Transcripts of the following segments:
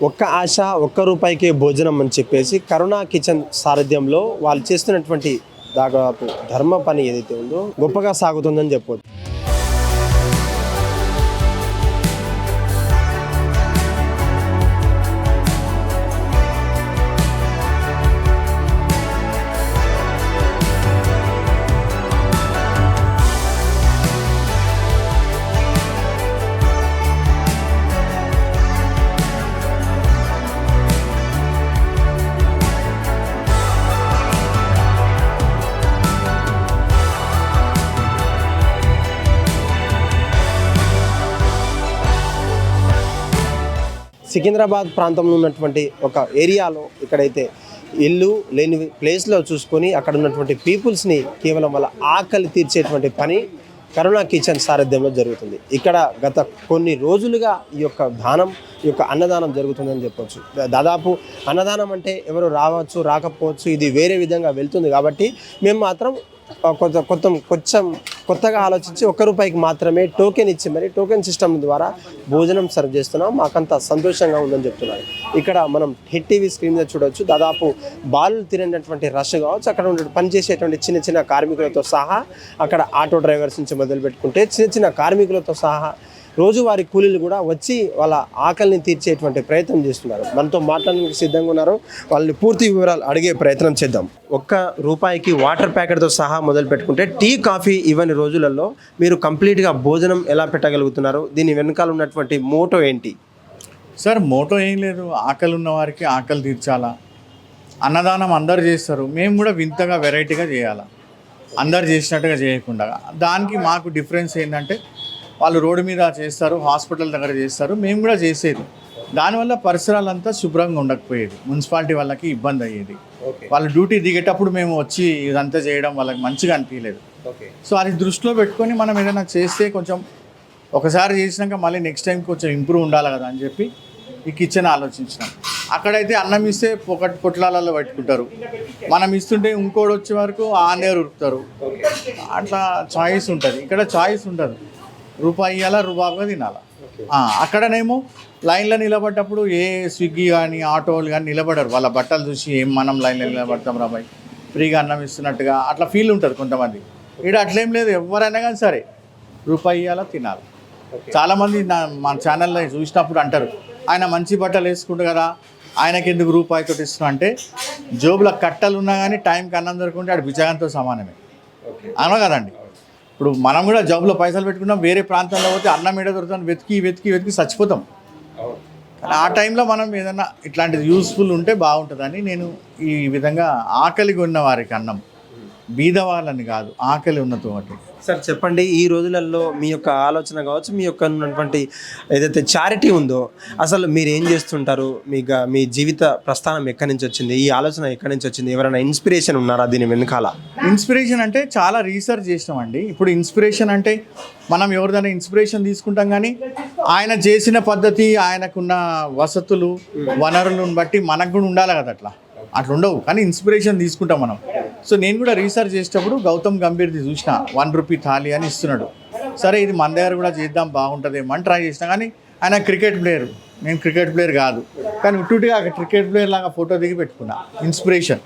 ఒక్క ఆశ ఒక్క రూపాయికే భోజనం అని చెప్పేసి కరుణా కిచెన్ సారథ్యంలో వాళ్ళు చేస్తున్నటువంటి దాదాపు ధర్మ పని ఏదైతే ఉందో గొప్పగా సాగుతుందని చెప్పవచ్చు. సికింద్రాబాద్ ప్రాంతంలో ఉన్నటువంటి ఒక ఏరియాలో ఇక్కడైతే ఇల్లు లేని ప్లేస్లో చూసుకొని అక్కడ ఉన్నటువంటి పీపుల్స్ని కేవలం వాళ్ళ ఆకలి తీర్చేటువంటి పని కరుణా కిచెన్ సారథ్యంలో జరుగుతుంది. ఇక్కడ గత కొన్ని రోజులుగా ఈ యొక్క దానం, ఈ యొక్క అన్నదానం జరుగుతుందని చెప్పవచ్చు. దాదాపు అన్నదానం అంటే ఎవరు రావచ్చు రాకపోవచ్చు, ఇది వేరే విధంగా వెళ్తుంది కాబట్టి మేము మాత్రం కొంచెం కొత్తగా ఆలోచించి ₹1 మాత్రమే టోకెన్ ఇచ్చి మరి టోకెన్ సిస్టమ్ ద్వారా భోజనం సర్వ్ చేస్తున్నాం. మాకంత సంతోషంగా ఉందని చెప్తున్నారు. ఇక్కడ మనం హిట్ టీవీ స్క్రీన్ మీద చూడవచ్చు. దాదాపు బాలు తిరిగినటువంటి రష్ కావచ్చు, అక్కడ ఉండే పనిచేసేటువంటి చిన్న చిన్న కార్మికులతో సహా, అక్కడ ఆటో డ్రైవర్స్ నుంచి మొదలు పెట్టుకుంటే చిన్న చిన్న కార్మికులతో సహా రోజువారీ కూలీలు కూడా వచ్చి వాళ్ళ ఆకలిని తీర్చేటువంటి ప్రయత్నం చేస్తున్నారు. మనతో మాట్లాడడానికి సిద్ధంగా ఉన్నారు. వాళ్ళని పూర్తి వివరాలు అడిగే ప్రయత్నం చేద్దాం. ₹1 వాటర్ ప్యాకెట్తో సహా మొదలు పెట్టుకుంటే టీ, కాఫీ ఇవన్నీ రోజులలో మీరు కంప్లీట్గా భోజనం ఎలా పెట్టగలుగుతున్నారు? దీని వెనకాల ఉన్నటువంటి మోటో ఏంటి? సార్, మోటో ఏం లేదు. ఆకలి ఉన్న వారికి ఆకలి తీర్చాలా. అన్నదానం అందరు చేస్తారు, మేము కూడా వింతగా వెరైటీగా చేయాలా, అందరు చేసినట్టుగా చేయకుండా. దానికి మాకు డిఫరెన్స్ ఏంటంటే వాళ్ళు రోడ్డు మీద చేస్తారు, హాస్పిటల్ దగ్గర చేస్తారు, మేము కూడా చేసేది. దానివల్ల పరిసరాలంతా శుభ్రంగా ఉండకపోయేది, మున్సిపాలిటీ వాళ్ళకి ఇబ్బంది అయ్యేది. వాళ్ళు డ్యూటీ దిగేటప్పుడు మేము వచ్చి ఇదంతా చేయడం వాళ్ళకి మంచిగా అనిపించలేదు. సో అది దృష్టిలో పెట్టుకొని మనం ఏదైనా చేస్తే కొంచెం ఒకసారి చేసినాక మళ్ళీ నెక్స్ట్ టైం కొంచెం ఇంప్రూవ్ ఉండాలి కదా అని చెప్పి ఈ కిచెన్ ఆలోచించినాం. అక్కడైతే అన్నం ఇస్తే పొట్లాలలో పెట్టుకుంటారు, మనం ఇస్తుంటే ఇంకోటి వచ్చే వరకు ఆందేరు ఉరుకుతారు. అట్లా చాయిస్ ఉంటుంది. ఇక్కడ చాయిస్ ఉండదు, ₹1 రుబాబుగా తినాలి. అక్కడనేమో లైన్లో నిలబడ్డప్పుడు ఏ స్విగ్గీ కానీ ఆటోలు కానీ నిలబడరు. వాళ్ళ బట్టలు చూసి ఏం మనం లైన్లో నిలబడతాం రాబాయ్, ఫ్రీగా అన్నం ఇస్తున్నట్టుగా అట్లా ఫీల్ ఉంటుంది కొంతమంది. ఇక్కడ అట్లేం లేదు, ఎవరైనా కానీ సరే ₹1 తినాలి. చాలామంది మా ఛానల్లో చూసినప్పుడు అంటారు, ఆయన మంచి బట్టలు వేసుకుంటారు కదా, ఆయనకి ఎందుకు ₹1 ఇస్తున్నా అంటే, జోబులో కట్టలు ఉన్నా కానీ టైంకి అన్నం దొరుకుంటే ఆడు బిచ్చగాంతో సమానమే అన్నా కదండి. ఇప్పుడు మనం కూడా జాబ్లో పైసలు పెట్టుకున్నాం, వేరే ప్రాంతంలో పోతే అన్నం ఏడ దొరుకుతాం, వెతికి చచ్చిపోతాం. కానీ ఆ టైంలో మనం ఏదైనా ఇట్లాంటిది యూస్ఫుల్ ఉంటే బాగుంటుందని నేను ఈ విధంగా ఆకలిగా ఉన్న వారికి అన్నం, బీదవాళ్ళని కాదు, ఆకలి ఉన్నతో వాటి. సార్ చెప్పండి, ఈ రోజులలో మీ యొక్క ఆలోచన కావచ్చు, మీ యొక్క ఉన్నటువంటి ఏదైతే చారిటీ ఉందో, అసలు మీరు ఏం చేస్తుంటారు? మీ జీవిత ప్రస్థానం ఎక్కడి నుంచి వచ్చింది? ఈ ఆలోచన ఎక్కడి నుంచి వచ్చింది? ఎవరైనా ఇన్స్పిరేషన్ ఉన్నారా దీని వెనకాల? ఇన్స్పిరేషన్ అంటే చాలా రీసెర్చ్ చేసినామండి. ఇప్పుడు ఇన్స్పిరేషన్ అంటే మనం ఎవరిదైనా ఇన్స్పిరేషన్ తీసుకుంటాం, కానీ ఆయన చేసిన పద్ధతి, ఆయనకున్న వసతులు, వనరులను బట్టి మనకు కూడా ఉండాలి కదా, అట్లా ఉండవు. కానీ ఇన్స్పిరేషన్ తీసుకుంటాం మనం. సో నేను కూడా రీసెర్చ్ చేసేటప్పుడు గౌతమ్ గంభీర్ది చూసిన, ₹1 థాలీ అని ఇస్తున్నాడు. సరే ఇది మన దగ్గర కూడా చేద్దాం బాగుంటుందేమో అని ట్రై చేసినా. కానీ ఆయన క్రికెట్ ప్లేయర్, నేను క్రికెట్ ప్లేయర్ కాదు, కానీ ఉట్టుగా క్రికెట్ ప్లేయర్ లాగా ఫోటో దిగి పెట్టుకున్నా, ఇన్స్పిరేషన్.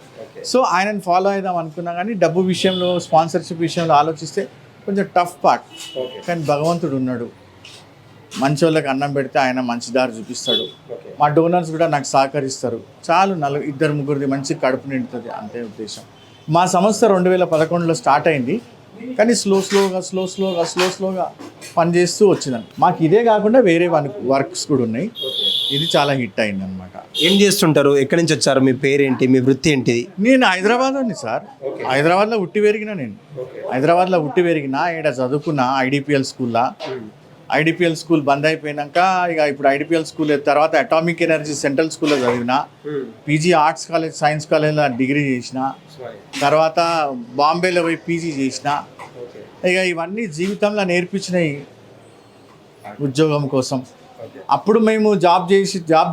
సో ఆయనను ఫాలో అవుదాం అనుకున్నా. కానీ డబ్బు విషయంలో, స్పాన్సర్షిప్ విషయంలో ఆలోచిస్తే కొంచెం టఫ్ పార్ట్. కానీ భగవంతుడు ఉన్నాడు, మంచి వాళ్ళకి అన్నం పెడితే ఆయన మంచి దారి చూపిస్తాడు. మా డోనర్స్ కూడా నాకు సహకరిస్తారు. చాలు 2-3 మంచి కడుపు నిండుతుంది, అంతే ఉద్దేశం. మా సంస్థ 2011లో స్టార్ట్ అయింది, కానీ స్లోగా పనిచేస్తూ వచ్చిందని. మాకు ఇదే కాకుండా వేరే వర్క్స్ కూడా ఉన్నాయి. ఇది చాలా హిట్ అయింది అనమాట. ఏం చేస్తుంటారు? ఎక్కడి నుంచి వచ్చారు? మీ పేరేంటి? మీ వృత్తి ఏంటిది? నేను హైదరాబాద్లోని సార్, హైదరాబాద్లో ఉట్టి పెరిగిన. నేను హైదరాబాద్లో ఉట్టి పెరిగిన, ఇక్కడ చదువుకున్న ఐడిపిఎల్ స్కూల్లో. ఐడిపిఎల్ స్కూల్ బంద్ అయిపోయినాక ఇప్పుడు ఐడిపిఎల్ స్కూల్ తర్వాత అటామిక్ ఎనర్జీ సెంట్రల్ స్కూల్లో చదివిన, పీజీ ఆర్ట్స్ కాలేజ్, సైన్స్ కాలేజ్లో డిగ్రీ చేసిన, తర్వాత బాంబేలో పోయి పీజీ చేసిన. ఇవన్నీ జీవితంలో నేర్పించినాయి ఉద్యోగం కోసం. అప్పుడు మేము జాబ్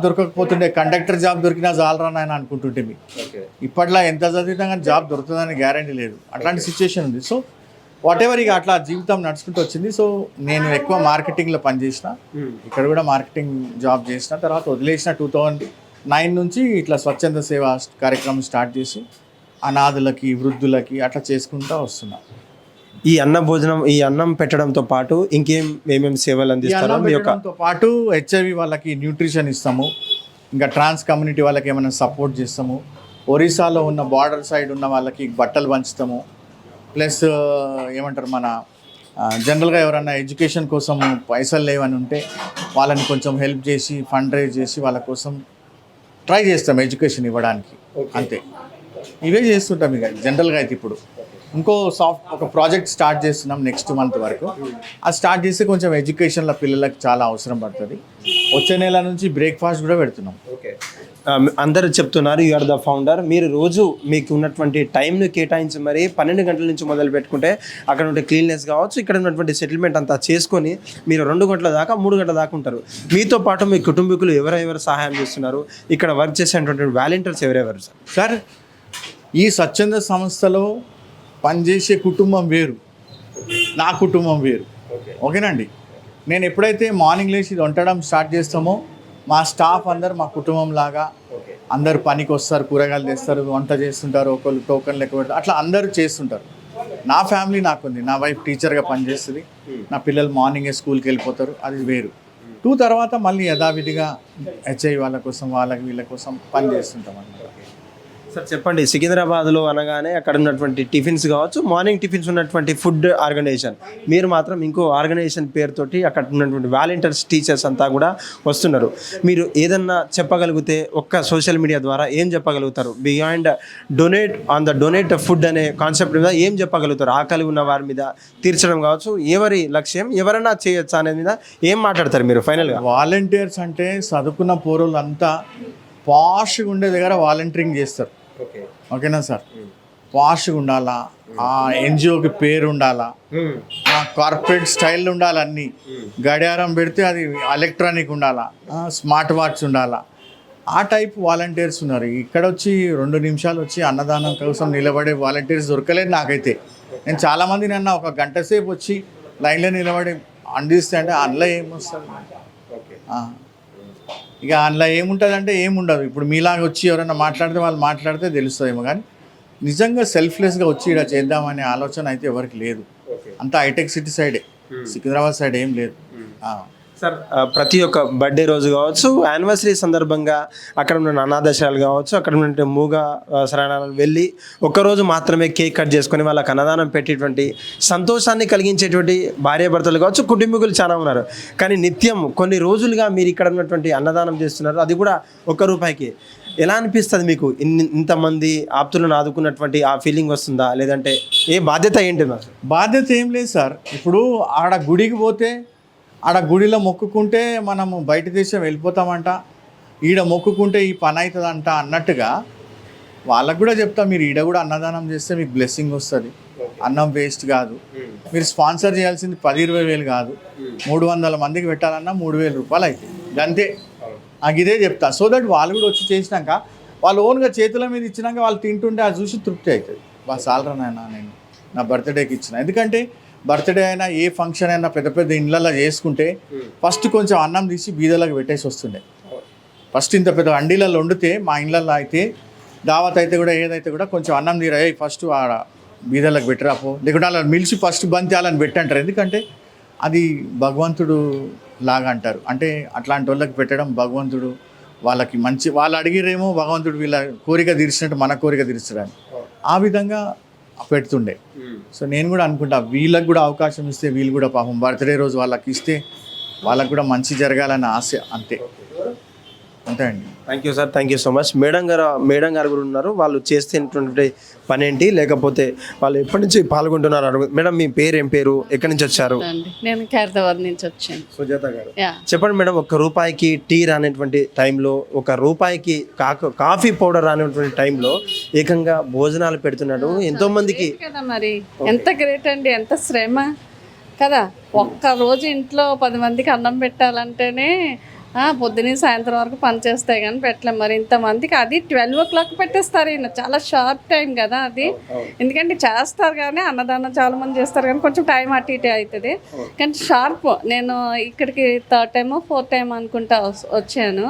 దొరకకపోతుండే, కండక్టర్ జాబ్ దొరికినా చాలరా అని అనుకుంటుంటే, ఇప్పట్లో ఎంత చదివినా కానీ జాబ్ దొరుకుతుందని గ్యారంటీ లేదు, అట్లాంటి సిచ్యువేషన్ ఉంది. సో వాట్ ఎవర్ ఇక అట్లా జీవితం నడుచుకుంటూ వచ్చింది. సో నేను ఎక్కువ మార్కెటింగ్లో పనిచేసిన, ఇక్కడ కూడా మార్కెటింగ్ జాబ్ చేసిన. తర్వాత వదిలేసిన 2009 నుంచి ఇట్లా స్వచ్ఛంద సేవ కార్యక్రమం స్టార్ట్ చేసి అనాథులకి వృద్ధులకి అట్లా చేసుకుంటూ వస్తున్నా. ఈ భోజనం ఈ అన్నం పెట్టడంతో పాటు ఏమేమి సేవలు అందిస్తారో మీ యొక్క తో పాటు హెచ్ఐవి వాళ్ళకి న్యూట్రిషన్ ఇస్తాము, ఇంకా ట్రాన్స్ కమ్యూనిటీ వాళ్ళకి ఏమైనా సపోర్ట్ చేస్తాము, ఒరిస్సాలో ఉన్న బార్డర్ సైడ్ ఉన్న వాళ్ళకి బట్టలు పంచుతాము, ప్లస్ ఏమంటారు మన జనరల్గా ఎవరైనా ఎడ్యుకేషన్ కోసం పైసలు లేవని ఉంటే వాళ్ళని కొంచెం హెల్ప్ చేసి ఫండ్ రైజ్ చేసి వాళ్ళ కోసం ట్రై చేస్తాం ఎడ్యుకేషన్ ఇవ్వడానికి. అంతే, ఇవే చేస్తుంటాం ఇక జనరల్గా. అయితే ఇప్పుడు ఇంకో ఒక ప్రాజెక్ట్ స్టార్ట్ చేస్తున్నాం నెక్స్ట్ మంత్ వరకు. అది స్టార్ట్ చేస్తే కొంచెం ఎడ్యుకేషన్లో పిల్లలకు చాలా అవసరం పడుతుంది. వచ్చే నెల నుంచి బ్రేక్ఫాస్ట్ కూడా పెడుతున్నాం. ఓకే, అందరూ చెప్తున్నారు యు ఆర్ ద ఫౌండర్. మీరు రోజు మీకు ఉన్నటువంటి టైంను కేటాయించి మరి 12 గంటల నుంచి మొదలు పెట్టుకుంటే అక్కడ ఉండే క్లీన్నెస్ కావచ్చు, ఇక్కడ ఉన్నటువంటి సెటిల్మెంట్ అంతా చేసుకొని మీరు 2 గంటల దాకా 3 గంటల దాకా ఉంటారు. మీతో పాటు మీ కుటుంబీకులు ఎవరెవరు సహాయం చేస్తున్నారు, ఇక్కడ వర్క్ చేసేటువంటి వాలంటీర్స్ ఎవరెవరు సార్? ఈ స్వచ్ఛంద సంస్థలో పనిచేసే కుటుంబం వేరు, నా కుటుంబం వేరు. ఓకేనండి. నేను ఎప్పుడైతే మార్నింగ్ లేచి వండడం స్టార్ట్ చేస్తామో మా స్టాఫ్ అందరు మా కుటుంబం లాగా అందరు పనికి వస్తారు, కూరగాయలు తెస్తారు, వంట చేస్తుంటారు, ఒకళ్ళు టోకన్ లెక్క పెడతారు, అట్లా అందరూ చేస్తుంటారు. నా ఫ్యామిలీ నాకుంది, నా వైఫ్ టీచర్గా పనిచేస్తుంది, నా పిల్లలు మార్నింగే స్కూల్కి వెళ్ళిపోతారు, అది వేరు. 2 తర్వాత మళ్ళీ యథావిధిగా హెచ్ఐవి వాళ్ళ కోసం వీళ్ళ కోసం పని చేస్తుంటాం అన్నమాట. సార్ చెప్పండి, సికింద్రాబాద్లో అనగానే అక్కడ ఉన్నటువంటి టిఫిన్స్ కావచ్చు, మార్నింగ్ టిఫిన్స్ ఉన్నటువంటి ఫుడ్ ఆర్గనైజేషన్, మీరు మాత్రం ఇంకో ఆర్గనైజేషన్ పేరుతోటి అక్కడ ఉన్నటువంటి వాలంటీర్స్ టీచర్స్ అంతా కూడా వస్తున్నారు. మీరు ఏదన్నా చెప్పగలిగితే ఒక్క సోషల్ మీడియా ద్వారా ఏం చెప్పగలుగుతారు? బియాండ్ డొనేట్ ఫుడ్ అనే కాన్సెప్ట్ మీద ఏం చెప్పగలుగుతారు? ఆకలి ఉన్న వారి మీద తీర్చడం కావచ్చు, ఎవరి లక్ష్యం ఎవరైనా చేయొచ్చు అనేది మీద ఏం మాట్లాడతారు మీరు ఫైనల్గా? వాలంటీర్స్ అంటే చదువుకున్న పోరులు అంతా పాష్గా ఉండే దగ్గర వాలంటీరింగ్ చేస్తారు. ఓకేనా సార్? పాష్గా ఉండాలా, ఆ ఎన్జిఓకి పేరు ఉండాలా, కార్పొరేట్ స్టైల్ ఉండాలి, అన్నీ గడియారం పెడితే అది ఎలక్ట్రానిక్ ఉండాలా, స్మార్ట్ వాచ్ ఉండాలా, ఆ టైప్ వాలంటీర్స్ ఉన్నారు. ఇక్కడ వచ్చి 2 నిమిషాలు వచ్చి అన్నదానం కోసం నిలబడే వాలంటీర్స్ దొరకలేదు నాకైతే. నేను చాలామంది నన్ను ఒక గంట సేపు వచ్చి లైన్లో నిలబడి అందిస్తే అంటే అందులో ఏమొస్తుంది? ఇక అందులో ఏముంటుంది అంటే ఏముండదు. ఇప్పుడు మీలాగా వచ్చి ఎవరైనా మాట్లాడితే వాళ్ళు మాట్లాడితే తెలుస్తుందేమో, కానీ నిజంగా సెల్ఫ్లెస్గా వచ్చి ఇలా చేద్దామనే ఆలోచన అయితే ఎవరికి లేదు. అంతా హైటెక్ సిటీ సైడే, సికింద్రాబాద్ సైడ్ ఏం లేదు. సార్ ప్రతి ఒక్క బర్త్డే రోజు కావచ్చు, యానివర్సరీ సందర్భంగా అక్కడ ఉన్న అనాథాశ్రయాలు కావచ్చు, అక్కడ ఉన్న మూగ శరణాలు వెళ్ళి ఒక్కరోజు మాత్రమే కేక్ కట్ చేసుకొని వాళ్ళకి అన్నదానం పెట్టేటువంటి సంతోషాన్ని కలిగించేటువంటి భార్యాభర్తలు కావచ్చు, కుటుంబీకులు చాలా ఉన్నారు. కానీ నిత్యం కొన్ని రోజులుగా మీరు ఇక్కడ ఉన్నటువంటి అన్నదానం చేస్తున్నారు, అది కూడా ₹1. ఎలా అనిపిస్తుంది మీకు? ఇంతమంది ఆప్తులను ఆదుకున్నటువంటి ఆ ఫీలింగ్ వస్తుందా, లేదంటే ఏ బాధ్యత ఏంటి? బాధ్యత ఏం లేదు సార్. ఇప్పుడు ఆడ గుడికి పోతే ఆడ గుడిలో మొక్కుకుంటే మనము బయట దేశం వెళ్ళిపోతామంట, ఈడ మొక్కుకుంటే ఈ పని అవుతుందంట అన్నట్టుగా వాళ్ళకు కూడా చెప్తా, మీరు ఈడ కూడా అన్నదానం చేస్తే మీకు బ్లెస్సింగ్ వస్తుంది, అన్నం వేస్ట్ కాదు. మీరు స్పాన్సర్ చేయాల్సింది 10-20 వేలు కాదు, 300 మందికి పెట్టాలన్నా ₹3,000 అవుతుంది, అంతే. ఇదే చెప్తా. సో దట్ వాళ్ళు కూడా వచ్చి చేసినాక వాళ్ళు ఓన్గా చేతుల మీద ఇచ్చినాక వాళ్ళు తింటుంటే అది చూసి తృప్తి అవుతుంది. సాలరా నాయనా నేను నా బర్త్డేకి ఇచ్చిన. ఎందుకంటే బర్త్డే అయినా ఏ ఫంక్షన్ అయినా పెద్ద పెద్ద ఇళ్ళల్లో చేసుకుంటే ఫస్ట్ కొంచెం అన్నం తీసి బీదలకు పెట్టేసి వస్తుండే. ఫస్ట్ ఇంత పెద్ద అండీలలో వండితే మా ఇళ్ళల్లో అయితే దావత్ అయితే కూడా ఏదైతే కూడా కొంచెం అన్నం తీరా ఫస్ట్ ఆడ బీదలకు పెట్టరాపో, లేకుంటే అలా మిలిచి ఫస్ట్ బంతి పెట్టంటారు. ఎందుకంటే అది భగవంతుడు లాగా అంటారు. అంటే అట్లాంటి వాళ్ళకి పెట్టడం భగవంతుడు వాళ్ళకి మంచి, వాళ్ళు అడిగిరేమో భగవంతుడు వీళ్ళ కోరిక తీర్చినట్టు మన కోరిక తీర్చడానికి ఆ విధంగా పెడుతుండే. సో నేను కూడా అనుకుంటా వీళ్ళకి కూడా అవకాశం ఇస్తే వీళ్ళు కూడా పాపం బర్త్డే రోజు వాళ్ళకి ఇస్తే వాళ్ళకు కూడా మంచి జరగాలని ఆశ, అంతే అంతే అండి. Thank you sir, thank you so much. Madam గారు కూడా ఉన్నారు, వాళ్ళు చేస్తున్నటువంటి పని ఏంటి, లేకపోతే వాళ్ళు ఎప్పటి నుంచి పాల్గొంటున్నారు? మేడం మీ పేరు ఏం పేరు, ఎక్కడి నుంచి వచ్చారు? నేను ఖైరతాబాద్ నుంచి వచ్చాను. సుజాత గారు చెప్పండి మేడం, ₹1 టీ రానటువంటి టైంలో, ₹1 కాఫీ పౌడర్ రానటువంటి టైంలో ఏకంగా భోజనాలు పెడుతున్నాడు ఎంతో మందికి కదా. మరి ఎంత గ్రేట్ అండి, ఎంత శ్రమ కదా. ఒక్క రోజు ఇంట్లో 10 మందికి అన్నం పెట్టాలంటేనే పొద్దున్న సాయంత్రం వరకు పని చేస్తాయి కానీ పెట్టలేము. మరి ఇంతమందికి అది 12 o'clock పెట్టేస్తారు. ఈయన చాలా షార్ట్ టైం కదా అది. ఎందుకంటే చేస్తారు కానీ అన్నదానం చాలా మంది చేస్తారు కానీ కొంచెం టైం అటు ఇటు అవుతుంది. కానీ షార్ప్ నేను ఇక్కడికి 3rd time 4th time అనుకుంటా వచ్చాను.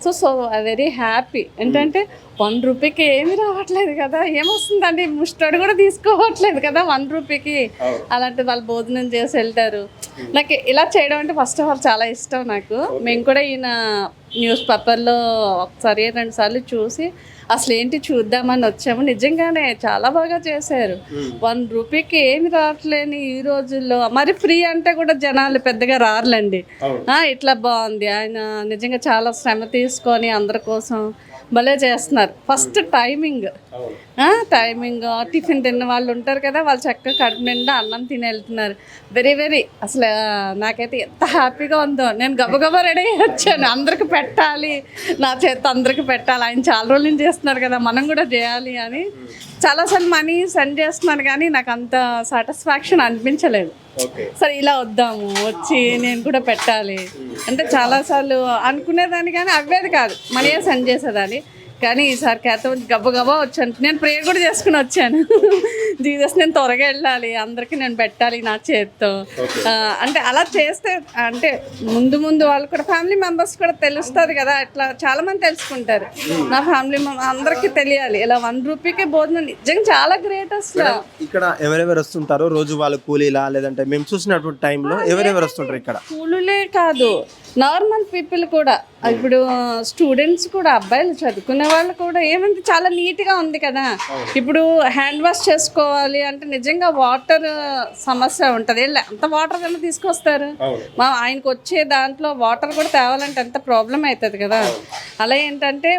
So very happy. ఏంటంటే 1 రూపీకి ఏమీ రావట్లేదు కదా, ఏమొస్తుందండి, ముస్టర్డ్ కూడా తీసుకోవట్లేదు కదా 1 రూపీకి. అలాంటి వాళ్ళు భోజనం చేసి వెళ్తారు. నాకు ఇలా చేయడం అంటే ఫస్ట్ ఆఫ్ ఆల్ చాలా ఇష్టం నాకు. మేము కూడా ఈయన న్యూస్ పేపర్లో ఒకసారి 2 సార్లు చూసి అసలు ఏంటి చూద్దామని వచ్చాము. నిజంగానే చాలా బాగా చేశారు. 1 రూపీకి ఏమి రావట్లేని ఈ రోజుల్లో మరి ఫ్రీ అంటే కూడా జనాలు పెద్దగా రారులండి. ఇట్లా బాగుంది. ఆయన నిజంగా చాలా శ్రమ తీసుకొని అందరి కోసం భలే చేస్తున్నారు. ఫస్ట్ టైమింగ్ టిఫిన్ తిన్న వాళ్ళు ఉంటారు కదా, వాళ్ళు చక్కగా కడుపు నిండా అన్నం తిని వెళ్తున్నారు. వెరీ అసలు నాకైతే ఎంత హ్యాపీగా ఉందో. నేను గబగబా రెడీ అయ్యి వచ్చాను. అందరికి పెట్టాలి, నా చేత అందరికి పెట్టాలి. ఆయన చాలా రోజుల నుంచి చేస్తున్నారు కదా, మనం కూడా చేయాలి అని చాలాసార్లు మనీ సెండ్ చేస్తున్నాను కానీ నాకు అంత సాటిస్ఫాక్షన్ అనిపించలేదు. సరే ఇలా వద్దాము, వచ్చి నేను కూడా పెట్టాలి అంటే చాలాసార్లు అనుకునేదాన్ని కానీ అవ్వేది కాదు, మనీ సెండ్ చేసేదాన్ని. కానీ ఈసారి గబగబా వచ్చాను. నేను ప్రేయర్ కూడా చేసుకుని వచ్చాను. జీసస్ నేను త్వరగా వెళ్ళాలి, అందరికీ నేను పెట్టాలి నా చేతితో. అంటే అలా చేస్తే అంటే ముందు వాళ్ళు కూడా ఫ్యామిలీ మెంబర్స్ కూడా తెలుస్తుంది కదా, ఇట్లా చాలా మంది తెలుసుకుంటారు. నా ఫ్యామిలీ అందరికీ తెలియాలి. ఇలా 1 రూపీకే భోజనం నిజంగా చాలా గ్రేట్. అసలు ఇక్కడ ఎవరెవరు వస్తుంటారో రోజు వాళ్ళు కూలీలా, లేదంటే మేము చూసినటువంటి టైంలో ఎవరెవరు వస్తుంటారు? ఇక్కడ కూలీలే కాదు, నార్మల్ పీపుల్ కూడా. ఇప్పుడు స్టూడెంట్స్ కూడా, అబ్బాయిలు చదువుకునే వాళ్ళు కూడా ఏమంటే చాలా నీట్గా ఉంది కదా. ఇప్పుడు హ్యాండ్ వాష్ చేసుకోవాలి అంటే నిజంగా వాటర్ సమస్య ఉంటుంది. అంత వాటర్ ఏమో తీసుకొస్తారు. ఆయనకు వచ్చే దాంట్లో వాటర్ కూడా తేవాలంటే ఎంత ప్రాబ్లం అవుతుంది కదా. అలా ఏంటంటే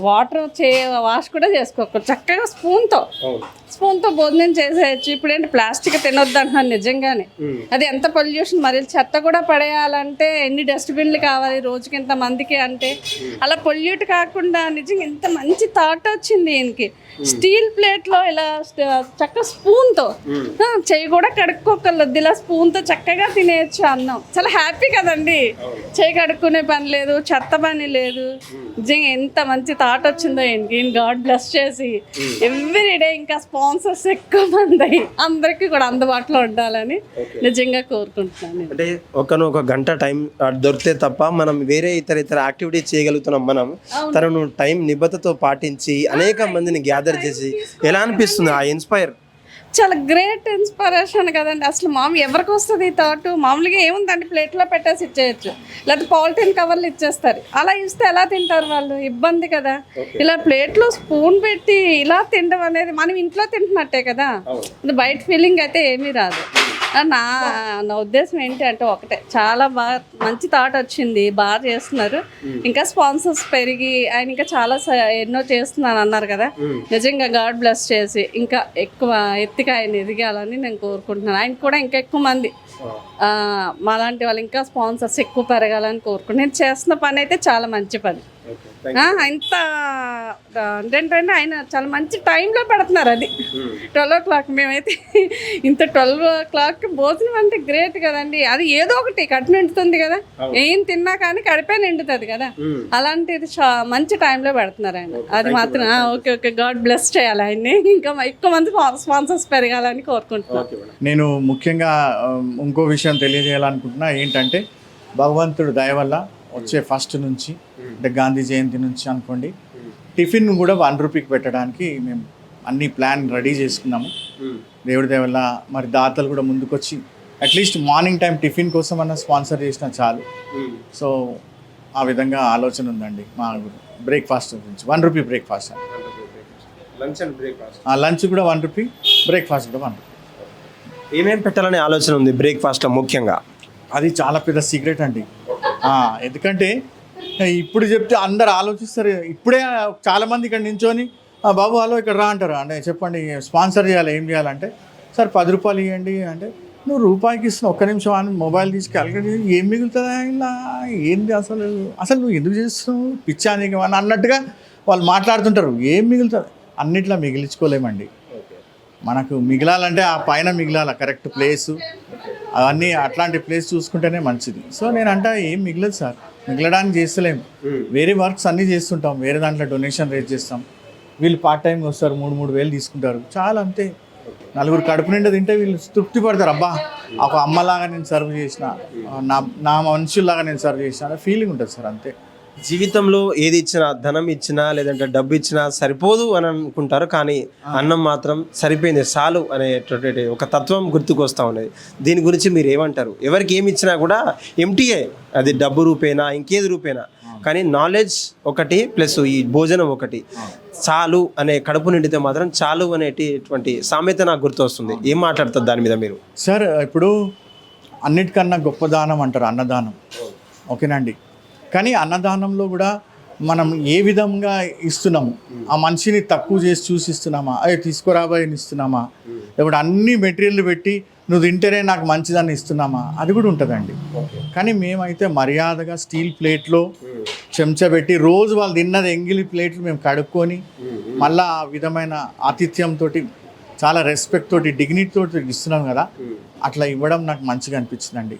వాటర్ వాష్ కూడా చేసుకోవచ్చు చక్కగా స్పూన్తో భోజనం చేసేయచ్చు. ఇప్పుడు ఏంటి ప్లాస్టిక్ తినొద్దు అంటున్నాను నిజంగానే. అది ఎంత పొల్యూషన్. మరి చెత్త కూడా పడేయాలంటే ఎన్ని డస్ట్బిన్లు కావాలి రోజుకి ఇంత మందికి అంటే. అలా పొల్యూట్ కాకుండా నిజంగా ఇంత మంచి థాట్ వచ్చింది ఈయనకి. స్టీల్ ప్లేట్లో ఇలా చక్కగా స్పూన్తో చెయ్యి కూడా కడుక్కోకర్లేదు, ఇలా స్పూన్తో చక్కగా తినేయచ్చు అన్నం. చాలా హ్యాపీ కదండి. చెయ్యి కడుక్కునే పని లేదు, చెత్త పని లేదు. నిజంగా ఎంత మంచి థాట్ వచ్చిందో ఈయనకి. ఈయన గాడ్ బ్లెస్ చేసి ఎవ్రీడే ఇంకా స్పాన్సర్స్ ఎక్కువ మంది అందరికీ కూడా అందుబాటులో ఉండాలని నిజంగా కోరుకుంటున్నాను. అంటే ఒక గంట టైం దొరికితే తప్ప మనం వేరే ఇతర యాక్టివిటీ చేయగలుగుతున్నాం. మనం తనను టైం నిబద్ధతతో పాటించి అనేక మందిని గ్యాదర్ చేసి ఎలా అనిపిస్తుంది ఆ ఇన్స్పైర్? చాలా గ్రేట్ ఇన్స్పిరేషన్ కదండి. అసలు ఎవరికి వస్తుంది ఈ థాట్? మామూలుగా ఏముందండి, ప్లేట్లో పెట్టేసి ఇచ్చేయచ్చు, లేకపోతే పాలిథిన్ కవర్లు ఇచ్చేస్తారు. అలా ఇస్తే ఎలా తింటారు వాళ్ళు? ఇబ్బంది కదా. ఇలా ప్లేట్లో స్పూన్ పెట్టి ఇలా తినడం అనేది మనం ఇంట్లో తింటున్నట్టే కదా. బయట ఫీలింగ్ అయితే ఏమీ రాదు. నా ఉద్దేశం ఏంటి అంటే ఒకటే, చాలా బాగా మంచి థాట్ వచ్చింది, బాగా చేస్తున్నారు. ఇంకా స్పాన్సర్స్ పెరిగి ఆయన ఇంకా చాలా ఎన్నో చేస్తున్నాను అన్నారు కదా. నిజంగా గాడ్ బ్లెస్ చేసి ఇంకా ఎక్కువ ఎత్తుగా ఆయన ఎదిగాలని నేను కోరుకుంటున్నాను. ఆయన కూడా ఇంకా ఎక్కువ మంది మాలాంటి వాళ్ళు ఇంకా స్పాన్సర్స్ ఎక్కువ పెరగాలని కోరుకుంటున్నాను. నేను చేస్తున్న పని అయితే చాలా మంచి పని. ఇంత ఏంటంటే ఆయన చాలా మంచి టైంలో పెడుతున్నారు. అది 12 o'clock. మేమైతే ఇంత 12 o'clock భోజనం అంటే గ్రేట్ కదండి. అది ఏదో ఒకటి కడుపు నిండుతుంది కదా, ఏం తిన్నా కానీ కడిపే నిండుతుంది కదా. అలాంటిది మంచి టైంలో పెడుతున్నారు ఆయన. అది మాత్రం ఓకే గాడ్ బ్లెస్ చేయాలి ఆయన్ని. ఇంకా ఎక్కువ మంది స్పాన్సర్స్ పెరగాలని కోరుకుంటున్నాను. నేను ముఖ్యంగా ఇంకో విషయం తెలియజేయాలనుకుంటున్నా. ఏంటంటే భగవంతుడు దయ వల్ల వచ్చే ఫస్ట్ నుంచి అంటే గాంధీ జయంతి నుంచి అనుకోండి, టిఫిన్ కూడా 1 రూపీకి పెట్టడానికి మేము అన్ని ప్లాన్ రెడీ చేసుకున్నాము. దేవుడి దయ వల్ల మరి దాతలు కూడా ముందుకొచ్చి అట్లీస్ట్ మార్నింగ్ టైం టిఫిన్ కోసం అన్న స్పాన్సర్ చేసినా చాలు. సో ఆ విధంగా ఆలోచన ఉందండి. మా బ్రేక్ఫాస్ట్ గురించి 1 రూపీ బ్రేక్ఫాస్ట్, లంచ్ కూడా 1 రూపీ, బ్రేక్ఫాస్ట్ కూడా 1 రూపీ. ఏమేమి పెట్టాలనే ఆలోచన ఉంది బ్రేక్ఫాస్ట్లో ముఖ్యంగా? అది చాలా పెద్ద సీక్రెట్ అండి. ఎందుకంటే ఇప్పుడు చెప్తే అందరు ఆలోచిస్తారు. ఇప్పుడే చాలామంది ఇక్కడ నించొని బాబు హలో ఇక్కడ రా అంటారు. అంటే చెప్పండి స్పాన్సర్ చేయాలి, ఏం చేయాలంటే సార్ 10 రూపాయలు ఇవ్వండి అంటే, నువ్వు రూపాయికి ఇస్తున్నావు, ఒక్క నిమిషం అని మొబైల్ తీసి క్యాలిక్యులేట్ చేసి ఏం మిగులుతుందా ఇలా, ఏంది అసలు నువ్వు ఎందుకు చేస్తున్నావు, పిచ్చా అని అన్నట్టుగా వాళ్ళు మాట్లాడుతుంటారు. ఏం మిగులుతుంది? అన్నిట్లా మిగిలించుకోలేమండి. మనకు మిగలాలంటే ఆ పైన మిగలాల కరెక్ట్ ప్లేసు అవన్నీ అట్లాంటి ప్లేస్ చూసుకుంటేనే మంచిది. సో నేనంటే ఏం మిగలదు సార్, మిగలడానికి చేస్తలేము. వేరే వర్క్స్ అన్నీ చేస్తుంటాం, వేరే దాంట్లో డొనేషన్ రేట్ చేస్తాం. వీళ్ళు పార్ట్ టైంకి వస్తారు, 3-3 వేలు తీసుకుంటారు, చాలా అంతే. నలుగురు కడుపు నిండా తింటే వీళ్ళు తృప్తి పడతారు. అబ్బా ఒక అమ్మలాగా నేను సర్వ్ చేసిన, నా మనుషుల్లాగా నేను సర్వ్ చేసిన అనే ఫీలింగ్ ఉంటుంది సార్, అంతే. జీవితంలో ఏది ఇచ్చినా, ధనం ఇచ్చినా లేదంటే డబ్బు ఇచ్చినా సరిపోదు అని అనుకుంటారు, కానీ అన్నం మాత్రం సరిపోయింది చాలు అనేటువంటి ఒక తత్వం గుర్తుకు వస్తూ ఉన్నది. దీని గురించి మీరు ఏమంటారు? ఎవరికి ఏమి ఇచ్చినా కూడా ఎంటీయే, అది డబ్బు రూపేనా ఇంకేది రూపేనా, కానీ నాలెడ్జ్ ఒకటి ప్లస్ ఈ భోజనం ఒకటి చాలు అనే, కడుపు నిండితే మాత్రం చాలు అనేటువంటి సామెత నాకు గుర్తు వస్తుంది. ఏం మాట్లాడుతుంది దాని మీద మీరు? సార్ ఇప్పుడు అన్నిటికన్నా గొప్ప దానం అంటారు అన్నదానం, ఓకేనండి. కానీ అన్నదానంలో కూడా మనం ఏ విధంగా ఇస్తున్నాము, ఆ మనిషిని తక్కువ చేసి చూసి ఇస్తున్నామా, అవి తీసుకురాబోయే ఇస్తున్నామా, లేకపోతే అన్ని మెటీరియల్ పెట్టి నువ్వు తింటేనే నాకు మంచిదని ఇస్తున్నామా, అది కూడా ఉంటుందండి. కానీ మేమైతే మర్యాదగా స్టీల్ ప్లేట్లో చెంచా పెట్టి రోజు వాళ్ళు తిన్నది ఎంగిలి ప్లేట్లు మేము కడుక్కొని మళ్ళీ ఆ విధమైన ఆతిథ్యంతో చాలా రెస్పెక్ట్ తోటి డిగ్నిటీ తోటి ఇస్తున్నాం కదా, అట్లా ఇవ్వడం నాకు మంచిగా అనిపించిందండి.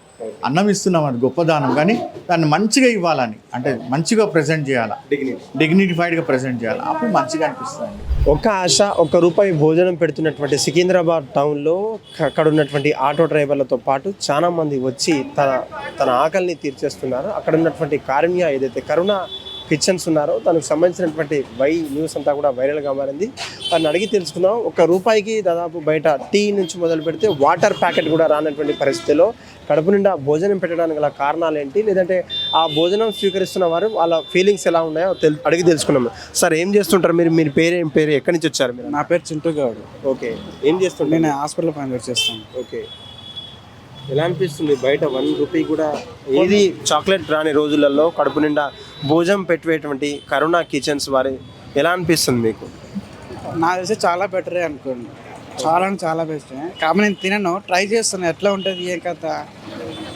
అన్నం ఇస్తున్నాం, అది గొప్ప దానం, కానీ దాన్ని మంచిగా ఇవ్వాలని, అంటే మంచిగా ప్రజెంట్ చేయాలి, డిగ్నిఫైడ్గా ప్రజెంట్ చేయాలి, అప్పుడు మంచిగా అనిపిస్తుందండి. ఒక ఆశ, ₹1 భోజనం పెడుతున్నటువంటి సికింద్రాబాద్ టౌన్లో అక్కడ ఉన్నటువంటి ఆటో డ్రైవర్లతో పాటు చాలా మంది వచ్చి తన ఆకలిని తీర్చేస్తున్నారు. అక్కడ ఉన్నటువంటి కారుణ్య ఏదైతే కరుణ కిచెన్స్ ఉన్నారో దానికి సంబంధించినటువంటి న్యూస్ అంతా కూడా వైరల్గా మారింది. వారిని అడిగి తెలుసుకుందాం. ₹1కి దాదాపు బయట టీ నుంచి మొదలు పెడితే వాటర్ ప్యాకెట్ కూడా రానటువంటి పరిస్థితిలో కడుపు నిండా భోజనం పెట్టడానికి గల కారణాలు ఏంటి, లేదంటే ఆ భోజనం స్వీకరిస్తున్న వారు వాళ్ళ ఫీలింగ్స్ ఎలా ఉన్నాయో అడిగి తెలుసుకున్నాం. సార్ ఏం చేస్తుంటారు మీరు? మీరు పేరు ఎక్కడి నుంచి వచ్చారు మీరు? నా పేరు చింటూ గౌడ్. ఓకే, ఏం చేస్తుంటారు? నేను హాస్పిటల్ పని చేస్తాను. ఓకే, ఎలా అనిపిస్తుంది బయట ₹1 కూడా ఏది చాక్లెట్ రాని రోజులలో కడుపు నిండా భోజనం పెట్టేటువంటి కరుణ కిచెన్స్ వారి ఎలా అనిపిస్తుంది మీకు? నాకు తెలిసి చాలా బెటరే అనుకోండి, చాలా అంటే చాలా బెస్ట్. కాబట్టి నేను తినను, ట్రై చేస్తాను ఎట్లా ఉంటుంది ఏం కథ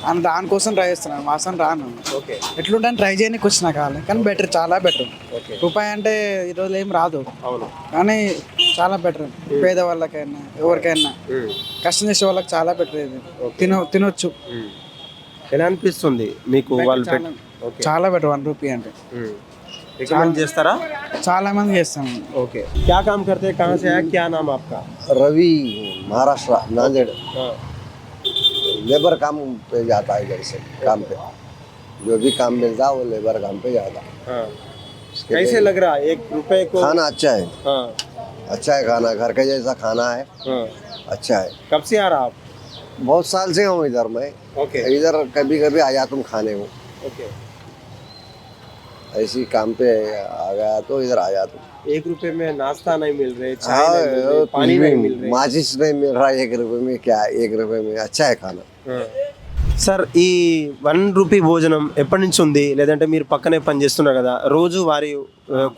అని, దానికోసం ట్రై చేస్తున్నాను. వాసన రాను, ఓకే ఎట్లుంటాను ట్రై చేయడానికి వచ్చిన కావాలి, కానీ బెటర్, చాలా బెటర్. రూపాయి అంటే ఈరోజు ఏం రాదు, అవును, కానీ చాలా బెటర్. పేదవాళ్ళకైనా ఎవరికైనా కష్టం చేసే వాళ్ళకి చాలా బెటర్ ఇది, తినొచ్చు. ఎలా అనిపిస్తుంది మీకు? వాళ్ళు చాలా బెటర్ ₹1 అంటే. రికమెండ్ చేస్తారా? చాలా మంది చేస్తాము. ఓకే, क्या काम करते हैं, कहाँ से है, क्या नाम आपका? रवि, महाराष्ट्र, नांदेड़। लेबर काम पे जाता है इधर से, काम पे जो भी काम मिलता है वो लेबर काम पे जाता है। कैसे लग रहा है ₹1 को? खाना अच्छा है, हाँ अच्छा है खाना, घर के जैसा खाना है, अच्छा है। कब से आ रहा आप? बहुत साल से हूँ इधर मैं, ओके इधर कभी कभी आ जाता हूँ खाने को, ओके, ऐसी काम पे आ गया तो इधर आ जाता हूँ। ₹1 में नाश्ता नहीं मिल रहे, चाय नहीं मिल रहे, पानी नहीं मिल रहे, माचिस नहीं मिल रहा, ₹1 में क्या, ₹1 में अच्छा है खाना। సార్, ఈ ₹1 భోజనం ఎప్పటి నుంచి ఉంది? లేదంటే మీరు పక్కనే పని చేస్తున్నారు కదా, రోజు వారి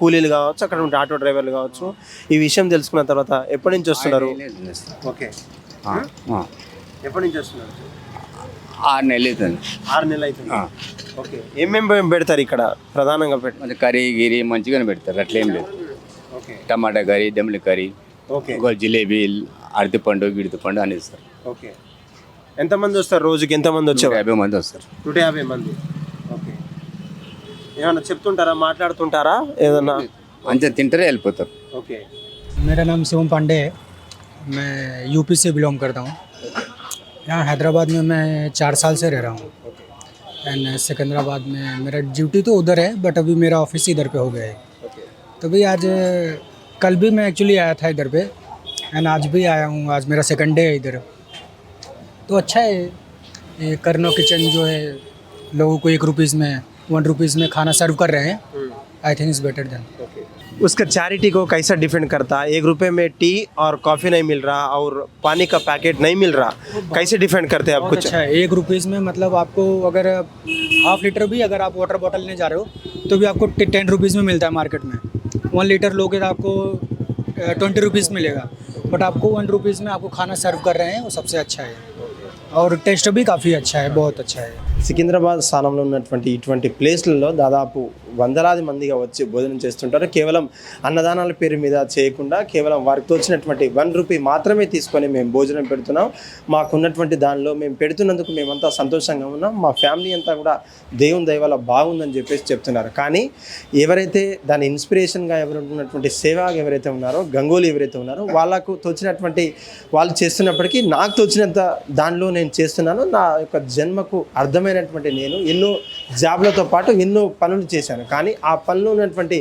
కూలీలు కావచ్చు, అక్కడ ఉండే ఆటో డ్రైవర్లు కావచ్చు, ఈ విషయం తెలుసుకున్న తర్వాత ఎప్పటి నుంచి వస్తున్నారు? ఓకే, ఎప్పటి నుంచి వస్తున్నారు? 6 నెలలు అవుతుంది. 6 నెలలు అవుతుంది. ఓకే, ఏమేమి పెడతారు ఇక్కడ ప్రధానంగా? మంచి కర్రీ గిరి మంచిగానే పెడతారు, అట్లేం లేదు. ఓకే, టమాటా కర్రీ, దమ్ముల కర్రీ, ఓకే, జిలేబీ, అరటిపండు, గిడితిపండు అని ఇస్తారు. ఓకే, ఎంతమంది వస్తారు రోజుకి? ఎంతమంది వచ్చారు? 150 మంది వస్తారు. 150 మంది. ఓకే, ఏమన్నా చెప్తుంటారా, మాట్లాడుతుంటారా ఏదన్నా? మంచిగా తింటారే వెళ్ళిపోతారు. ఓకే, मेरा नाम शिवम पांडे है, मैं यूपी से बिलोंग करता हूँ। यहाँ हैदराबाद में मैं 4 साल से रह रहा हूँ, एंड सिकंदराबाद में मेरा ड्यूटी तो उधर है, बट अभी मेरा ऑफिस इधर पे हो गया है। तो भी आज कल भी मैं एक्चुअली आया था इधर पे, एंड आज भी आया हूँ, आज मेरा सेकंड डे है इधर। तो अच्छा है ये करनो किचन जो है, लोगों को ₹1 में, ₹1 में खाना सर्व कर रहे हैं। I think is better than. उसका चैरिटी को कैसा डिफेंड करता है? ₹1 में टी और कॉफ़ी नहीं मिल रहा और पानी का पैकेट नहीं मिल रहा, कैसे डिफेंड करते हैं आप? कुछ अच्छा है, ₹1 में मतलब आपको अगर ½ लीटर भी अगर आप वाटर बॉटल लेने जा रहे हो तो भी आपको ₹10 में मिलता है मार्केट में। 1 लीटर लोगे तो आपको ₹20 मिलेगा, बट आपको ₹1 में आपको खाना सर्व कर रहे हैं, वो सबसे अच्छा है और टेस्ट भी काफ़ी अच्छा है, बहुत अच्छा है। సికింద్రాబాద్ స్థానంలో ఉన్నటువంటి ఇటువంటి ప్లేస్లలో దాదాపు వందలాది మందిగా వచ్చి భోజనం చేస్తుంటారు. కేవలం అన్నదానాల పేరు మీద చేయకుండా కేవలం వారికి తోచినటువంటి 1 రూపీ మాత్రమే తీసుకొని మేము భోజనం పెడుతున్నాం. మాకున్నటువంటి దానిలో మేము పెడుతున్నందుకు మేమంతా సంతోషంగా ఉన్నాం. మా ఫ్యామిలీ అంతా కూడా దేవుని దయ వల్ల బాగుందని చెప్పేసి చెప్తున్నారు. కానీ ఎవరైతే దాని ఇన్స్పిరేషన్గా ఉన్నటువంటి సేవాగ్ ఎవరైతే ఉన్నారో, గంగోలీ ఎవరైతే ఉన్నారో, వాళ్ళకు తోచినటువంటి వాళ్ళు చేస్తున్నప్పటికీ నాకు తోచినంత దానిలో నేను చేస్తున్నాను. నా యొక్క జన్మకు అర్థమైనటువంటి నేను ఎన్నో జాబ్లతో పాటు ఎన్నో పనులు చేశాను. కానీ ఆ పనిలో ఉన్నటువంటి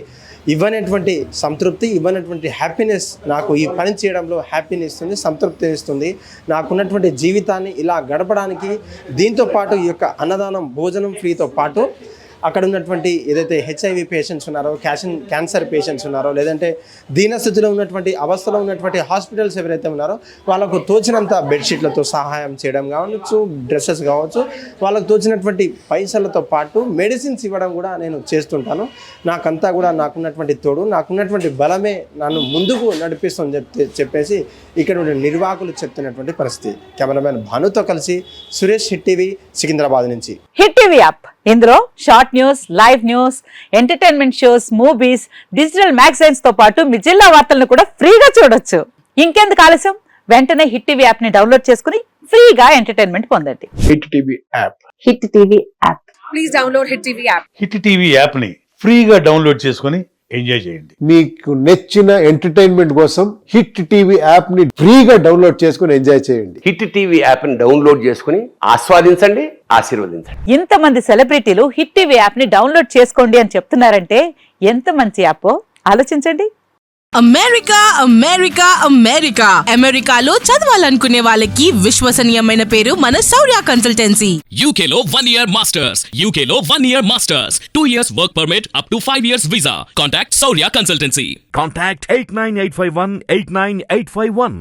ఇవ్వనటువంటి సంతృప్తి, ఇవ్వనటువంటి హ్యాపీనెస్ నాకు ఈ పని చేయడంలో హ్యాపీనెస్ ఇస్తుంది, సంతృప్తి ఇస్తుంది. నాకున్నటువంటి జీవితాన్ని ఇలా గడపడానికి దీంతో పాటు ఈ యొక్క అన్నదానం భోజనం ఫ్రీతో పాటు అక్కడ ఉన్నటువంటి ఏదైతే HIV పేషెంట్స్ ఉన్నారో, క్యాన్సర్ పేషెంట్స్ ఉన్నారో, లేదంటే దీనస్థితిలో ఉన్నటువంటి అవస్థలో ఉన్నటువంటి హాస్పిటల్స్ ఎవరైతే ఉన్నారో వాళ్ళకు తోచినంత బెడ్షీట్లతో సహాయం చేయడం కావచ్చు, డ్రెస్సెస్ కావచ్చు, వాళ్ళకు తోచినటువంటి పైసలతో పాటు మెడిసిన్స్ ఇవ్వడం కూడా నేను చేస్తుంటాను. నాకంతా కూడా నాకున్నటువంటి తోడు, నాకున్నటువంటి బలమే నన్ను ముందుకు నడిపిస్తుందని చెప్పేసి ఇక్కడ ఉన్న నిర్వాహకులు చెప్తున్నటువంటి పరిస్థితి. కెమెరామెన్ భానుతో కలిసి సురేష్, హిట్ టీవీ, సికింద్రాబాద్ నుంచి. హిట్ టీవీ యాప్ ఇందులో short news, live news, entertainment shows, movies, digital magazines తో పాటు మీ జిల్లా వార్తలను కూడా ఫ్రీగా చూడొచ్చు. ఇంకెందుకు ఆలస్యం, వెంటనే హిట్ టీవీ యాప్ ని డౌన్లోడ్ చేసుకుని ఫ్రీగా ఎంటర్టైన్మెంట్ పొందండి. Hit TV app. Hit TV app. Please download hit TV app. Hit TV app ని ఫ్రీగా డౌన్లోడ్ చేసుకొని ఎంజాయ్ చేయండి. మీకు నచ్చిన ఎంటర్టైన్మెంట్ కోసం హిట్ టీవీ యాప్ ని ఫ్రీగా డౌన్లోడ్ చేసుకొని ఎంజాయ్ చేయండి. హిట్ టీవీ యాప్ ని డౌన్లోడ్ చేసుకుని ఆస్వాదించండి, ఆశీర్వదించండి. ఇంతమంది సెలబ్రిటీలు హిట్ టీవీ యాప్ ని డౌన్లోడ్ చేసుకోండి అని చెప్తున్నారంటే ఎంత మంచి యాప్ ఆలోచించండి. అమెరికా అమెరికా అమెరికా అమెరికాలో చదవాలనుకునే వాళ్ళకి విశ్వసనీయమైన పేరు మన శౌర్య కన్సల్టెన్సీ. UK లో 1 year masters, UK లో 1 year masters, 2 years work permit up to 5 years visa. Contact Saurya Consultancy. Contact 89851 89851.